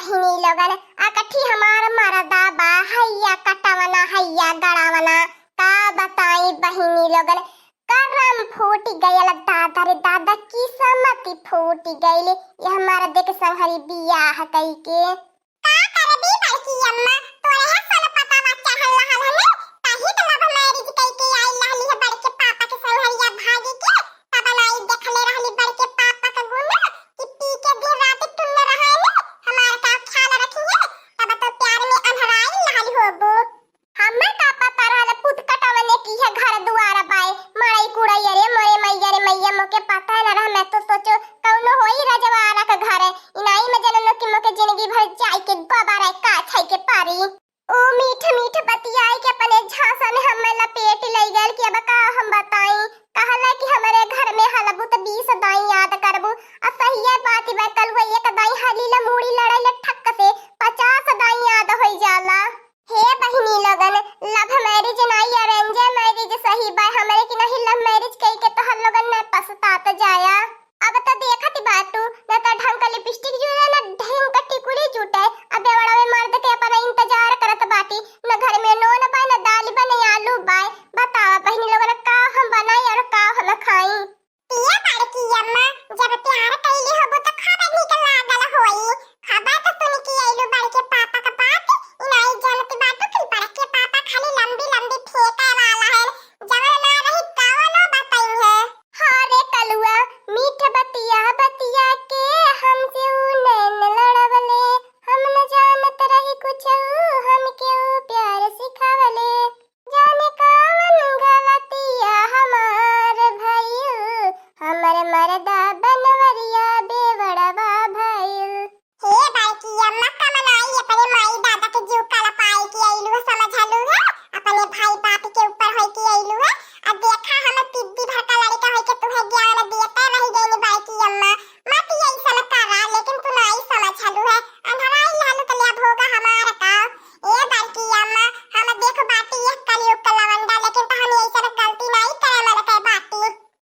बहिनी लोगन अकठी हमार मरदा बा हैया कटावना हैया गड़ावना का बताई बहिनी लोगन करम फूट गयल दादा रे दादा की समति फूट गइले ये हमारा देख संहरी बियाह कई के का करबी बड़की अम्मा तोरे है सन पता बच्चा हल्ला हल्ला ताही त लव मैरिज कई के आई लहली है बड़के पापा के संहरिया भागी के तब नाई देखले रहली बड़के पापा का गुण कि पी के दिन रात टुन रहा है हमार का ख्याल रखिए तब तो प्यार में अंधराई लहली होबो हमें का पता रहले पुत कटावने की है घर दुआर बाए मड़ई कुड़ई रे मोरे मैया रे मैया मोके पता न रहा मैं तो सोचो कौनो होई रजवारा का घर इनाई में जननो की मोके जिंदगी भर जाई के गोबारा का छई के पारी ओ मीठ मीठ बतियाई के अपने झांसा में हमें लपेट लई गल कि अब का हम बताई कहला कि हमारे घर में हलबू त 20 दाई याद करबू आ सही बात बा कल वो एक दाई हली ल मूड़ी लड़ाई ल ठक्क से 50 दाई याद होई जाला हे बहिनी लगन लव मैरिज नहीं अरेंज मैरिज सही बा हमरे की नहीं लव मैरिज कई के तो हर लोगन ने पछतात जाया अब तो देखत बाटू न त ढंग का लिपस्टिक जुटे न ढंग का टिकुली जुटे अब बड़ा में मर्द के अपन इंतजार करत बाटी न घर में नोन बा न दाल बा न आलू बा बतावा बहिनी लोगन का हम बनाई और का हम खाई पिया बार की अम्मा जब प्यार कइले होबो त खबर निकल लागल होई खबर तो सुन के आइलो बार के पापा का बात इनाई जानत बाटू कि पर के पापा खाली लंबी लंबी फेंका वाला है जवन ना रही कावनो बताई है हां रे कलुआ मीठ बतिया के हमसे नैन लड़वले हम न जानत रही कुछ हम क्यों प्यार सिखावले जाने कौन गलतिया हमार भइल हमर मरदा बनवरिया बेवड़वा भइल हे बाकी अम्मा का मनाई अपने माई दादा के जीव काला पाई की आइलू समझलू है अपने भाई बाप के ऊपर होई की आइलू है अब देखा हम तिद्दी भड़का लड़का होई के तुम्हें ज्ञान देता रही गई बाकी अम्मा मत यही सन करा लेकिन तू नहीं समझलू है अंधराई लालू तो लिया होगा हमारा का ए बाकी अम्मा हम देखो बाटी ये कलयुग का लवंडा लेकिन तो हम यही सब गलती नहीं करे मन के बाटी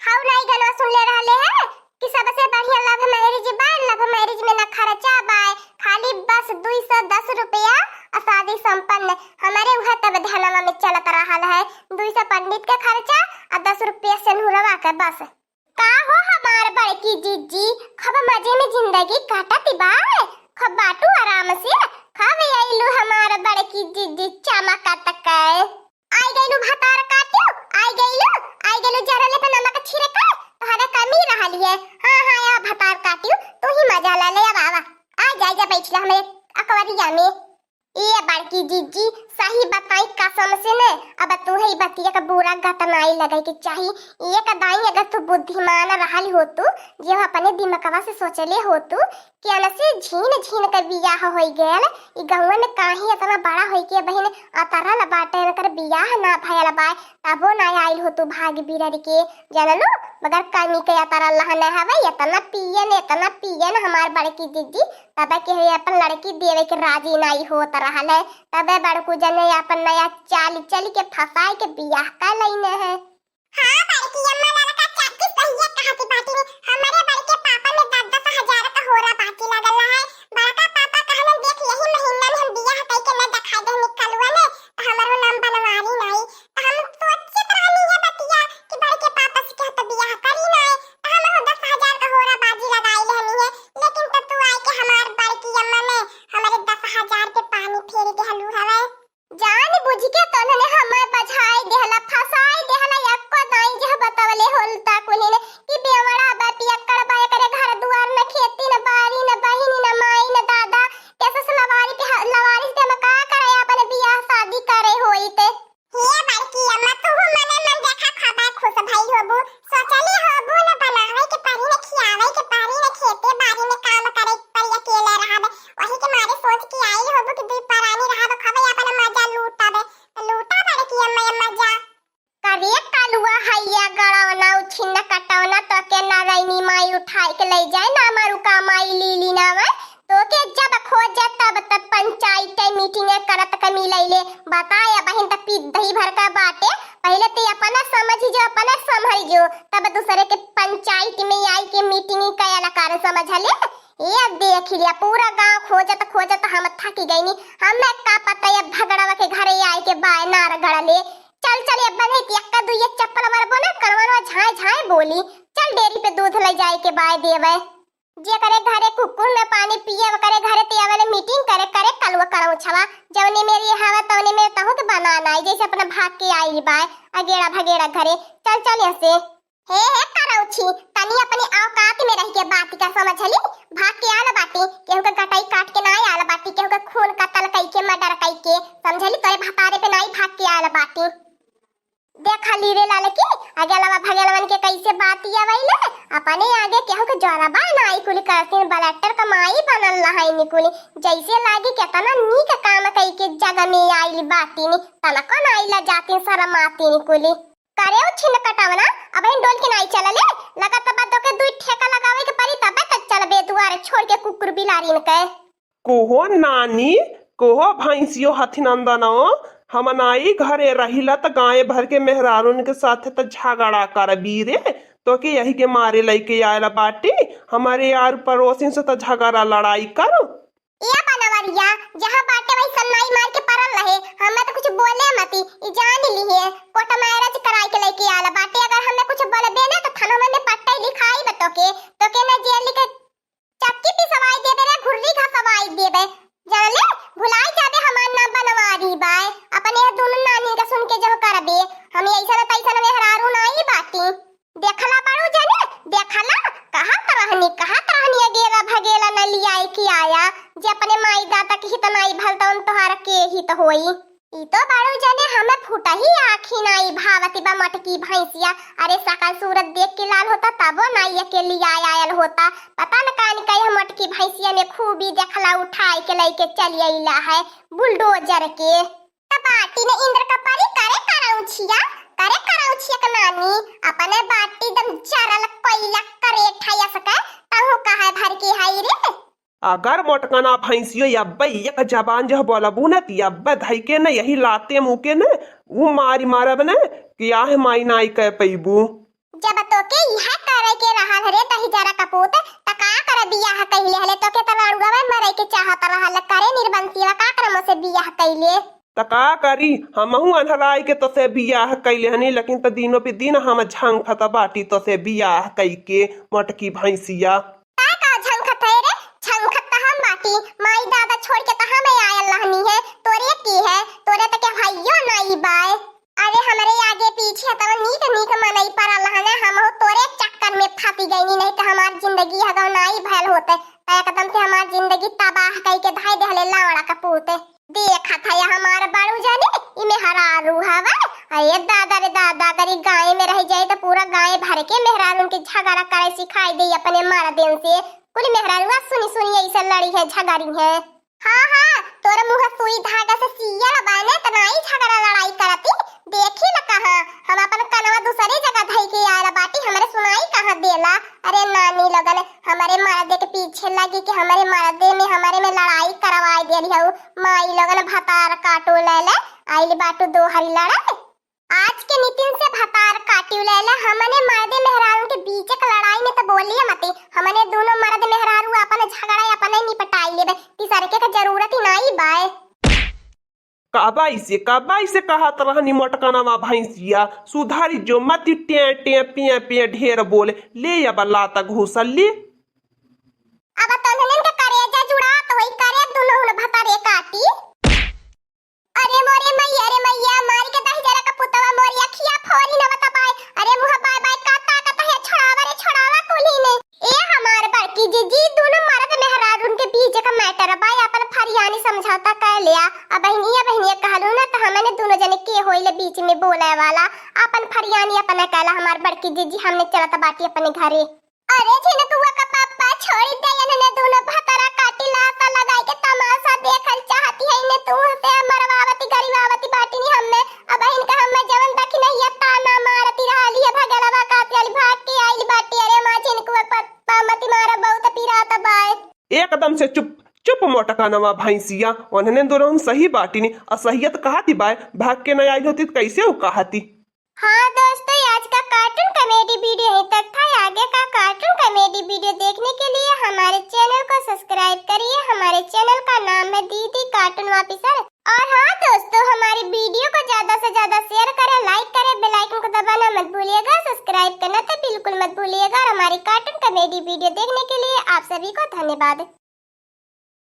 हाउ नहीं गाना सुन ले रहले हैं कि सबसे बढ़िया लव मैरिज में ना खर्चा बाय खाली बस 210 रुपया और शादी संपन्न हमारे वह तब धनवा में चलत रहल है 200 पंडित का खर्चा और 10 रुपया सिंदूरवा का बस का हो हमार बड़की जीजी खब मजे में जिंदगी काटती बाय खब बाटू आराम से खब आइलू हमार बड़की जीजी चमका तक आई गइलू भतार काटियो आई गइलू जरले पे नमक छिड़का तोहरा कमी रहली है हां या भतार काटियो तू ही मजा ला ले अब आवा आ जा बैठला हमें अकवरिया में ये बड़की जीजी सही बताई कसम से ने अब तू ही बतिया का बुरा गतनाई लगे के चाहिए ये कदाई अगर तू बुद्धिमान रहल हो तू जे अपने दिमागवा से सोचले हो तू कि अनसे झीन का बियाह होई गेल ई गांव में काहे इतना बड़ा होई के बहन अतरल बाटे कर बियाह ना भयल बा तबो ना आइल हो तू भाग बिरर के जानलो मगर कमी के अतरल न हवे इतना पियन हमार बड़की जीजी तब के अपन लड़की देवे के राजी नहीं होत रहल है तबे बड़कू जने अपन नया चाल चल के फसाए के बियाह का लइने है हां बड़की अम्मा लड़का चाची सही कहती बाटी हमारे बड़के पापा में 10,000 का होरा बाकी लगल है बड़का पापा कहलन देख यही महीना में हम बियाह कई के ना दिखा दे निकलवा ने हमारो नाम बनवारी नहीं हम सोचत रहनी है बतिया कि बड़के पापा से कहत बियाह करी ना हम 10,000 का होरा बाजी लगाई रहनी है लेकिन तू आई के हमार बड़की अम्मा ने हमारे 10,000 पे पानी फेर देहलू हवे जान बुझ के तोने हमें बझाई देहला फसाई देहला यक्को दाई जे बतावले होलता कोनी ने कि बेवड़ा बा पियक्कड़ बा करे घर दुआर न खेती न बारी न बहिनी न माई न दादा कैसे सलवारी के लवारिस के मका करे अपन बियाह शादी करे होई ते हे बड़की अम्मा तू मने मन देखा खबा खुश भई होबू सोचली होबू न बनावे के पारी न खियावे के पारी न खेते बारी में काम करे पर अकेले रहबे वही के मारे सोच के आई होबू कि दुई परानी रहबे खबे अपन मजा लूटाबे लूटा बड़की अम्मा मजा करे कालुआ हैया गड़ावना उछिन कटावना तो के ना रईनी माई उठाई के ले जाए ना मारू का माई लीली ना में तो के जब खोज तब तक पंचायत मीटिंग करत कमी लइले बताया बहन त पी दही भर का बाटे पहले ते अपना समझ जो अपना संभल जो तब दूसरे के पंचायत में आई के मीटिंग कयाला कर समझले ये देख लिया पूरा गांव खोजत हम थकी गई नी। हमें का पता है भगड़वा के घरे आए के बाय नार गड़ले। चल चल अब बने यक्का दुइया चप्पल मार बोले करवनवा झाए झाए बोली। चल डेरी पे दूध ले जाए के बाय देवे। जे करे घरे कुकुर में पानी पिए करे घरे ते वाले मीटिंग करे करे कलवा करऊ छवा जवने मेरी हवा तवने में तहु के बनाना है जैसे अपना भाग के आई बाय अगेड़ा भगेड़ा घरे। चल चल ऐसे हे करऊ छी तनी अपनी औकात में रह के बात का समझली। भाग के आला बाटी केहू के गटाई काट के नाई आला बाटी केहू के खून कतल कई के मर्डर कई के समझली। तोरे भतारे पे नाई भाग के आला बाटी देखा लीरे लाले की अगलवा भगलवन के कैसे बातिया वैले अपने आगे केहू के जरबा नाई कुली करते बलेक्टर कमाई बनल रहाई निकुली जैसे लागी केतना नीक काम कई के जगह में आइली बाती नी तनको नाईला जाती शरम आती निकुली करे उ छिन कटावना अब इन डोल के नाई चलले लगा तब तो के दुई ठेका लगावे के परी तब तक चलबे दुआरे छोड़ के कुकुर बिलारीन के कोहो नानी कोहो भैंसियो हथिनंदनो हम नाई घरे रहिला त गाय भर के मेहरारून के साथ त झगड़ा कर बीरे तो के यही के मारे लइके आयला बाटी हमारे यार पड़ोसिन से त झगड़ा लड़ाई करो या बनवरिया जहां बाटे वही सन्नाई मार के परल रहे हमें तो कुछ बोले मती ई जान ली है कोर्ट मैरिज कराई के लेके आला बाटे अगर हमें कुछ बोले देना तो थाना में पट्टा लिखाई बतो के ना जेल के चक्की पे सवाई देबे रे घुर्री का सवाई देबे जानले भुलाई जाबे हमार नाम बनवारी बाय अपने दोनों नानी का सुन के जो करबे हम ऐसा तैसा में हरारू नाई बाटी देखला बाड़ू जाने देखला कहा तरहनी अगेला भगेला न लियाई की आया जे अपने माई दादा की हित नाई भलता उन तोहार के हित होई ई तो बाड़ू जाने हमें फूटा ही आखी नाई भावती बा मटकी भैंसिया अरे सकल सूरत देख के लाल होता तबो नाई के लिया आयल होता पता न कान कई मटकी भैंसिया में खूबी देखला उठाई के लेके चली आइला है बुलडोजर के बाटी ने इंद्र का परी करे कराउछिया के नानी अपने बाटी दम चरल कोइला करे ठाया सके तहु कहे भर के हाई रे अगर मोटकना भैंसियो अब्बे एक जबान जो बोलबू न ती अब्बे धई के न यही लाते मुँह के न वो मारी मारब न क्या है माई नाई कह पैबू जब तो के यह करे के रहल रे तही जरा कपूत त का कर बियाह कइले हले तो के तलाड़ुआ में मरे के चाहत रहल करे निर्बंसीवा का करम से बियाह कइले त का करी हमहू अनहराई के तो से बियाह कइले हनी लेकिन त दिनों पे दिन हम झंखत बाटी तो से बियाह कई के मोटकी भैंसिया का झंखत है रे झंखत त हम बाटी माई दादा छोड़ के त हमें आयल रहनी है तोरे की है तोरे त के भाइयो नाई बाय अरे हमारे आगे पीछे त नीक मनई पर रहना हम तोरे चक्कर में फंसी गईनी नहीं त हमार जिंदगी हगो नाई भयल होते एकदम से हमार जिंदगी तबाह कई के धाई देहले लावड़ा कपूत देखा था या हमारा बाड़ू जाने इमे हरारू हवा अरे दादा रे दादा करी गाय में रह जाए तो पूरा गाय भर के मेहरारू के झगड़ा करे सिखाई दे अपने मारा देन से पूरी मेहरारू सुनी ऐसा लड़ी है झगड़ी है हाँ तोरा मुंह सुई धागा से सिया लगाने त नाई झगड़ा लड़ाई करती देखी न कहा हम अपन कनवा दूसरी जगह धई के आला बाटी हमरे सुनाई कहां देला अरे नानी लगन हमारे मर्दे के पीछे लगी कि हमारे मर्दे में हमारे में लड़ाई करवाई देली हऊ माई लगन भतार काटो ले आइली बाटू दो हरी लड़ा आज के नितिन से भतार काटियो ले हमने मर्दे मेहरारू के बीच के लड़ाई में तो बोलिए मते हमने दोनों मर्द मेहरारू अपन झगड़ा अपने निपटाई लेबे तीसरे के जरूरत ही नहीं बाय काबाई से कहा तरहनी मोटकनावा भैंसिया सुधारी जो मत टे टे पिए पिए ढेर बोले ले अब लाता घुसल ले अब तनहन का करेजा जुड़ा तो वही करे दोनों भतारे काटी अरे मैया मारी के दही जरा का पुतवा मोरी अखिया फोरी न बता पाए अरे मुंह बाय बाय काटा है छोड़ावा कुली ने ए हमार बड़की जीजी दोनों मर्द मेहरारू के बीच का मैटर बाय अपन फरियानी समझौता कर लिया अब बहनिया कहलू ना तो हमने दोनों जने के होइले बीच में बोले वाला अपन फरियानी अपन कहला हमार बड़की जीजी हमने चलत बाटी अपने घरे अरे झिनकुआ का पापा छोड़ दे ने दोनों भतरा काटी लाता लगाई के तमाशा देखल चाहती है ने तू से मरवावती गरीबावती बाटी नी हमें अब इनका हमें जवन दखी नहीं है ताना मारती रहली है भगलवा कातियाली भाग के आइल बाटी अरे मां झिनकुआ पप्पा मती मारा बहुत पीराता बाय एकदम से चुप मोटकनवा भैंसिया उन्होंने दोनों सही बाटी नी असहियत कहती बाय भाग के न आई होती कैसे वो कहती हाँ दोस्तों आज का कार्टून कॉमेडी वीडियो यहीं तक था आगे का कार्टून कॉमेडी वीडियो देखने के लिए हमारे चैनल को सब्सक्राइब हमारे चैनल का नाम है दीदी कार्टून ऑफिसर। और हाँ दोस्तों, हमारी वीडियो को ज्यादा से ज्यादा शेयर करें, लाइक करें, बेल आइकन को दबाना मत भूलिएगा, सब्सक्राइब करना तो बिल्कुल मत भूलिएगा। और हमारी कार्टून कॉमेडी वीडियो देखने के लिए आप सभी को धन्यवाद।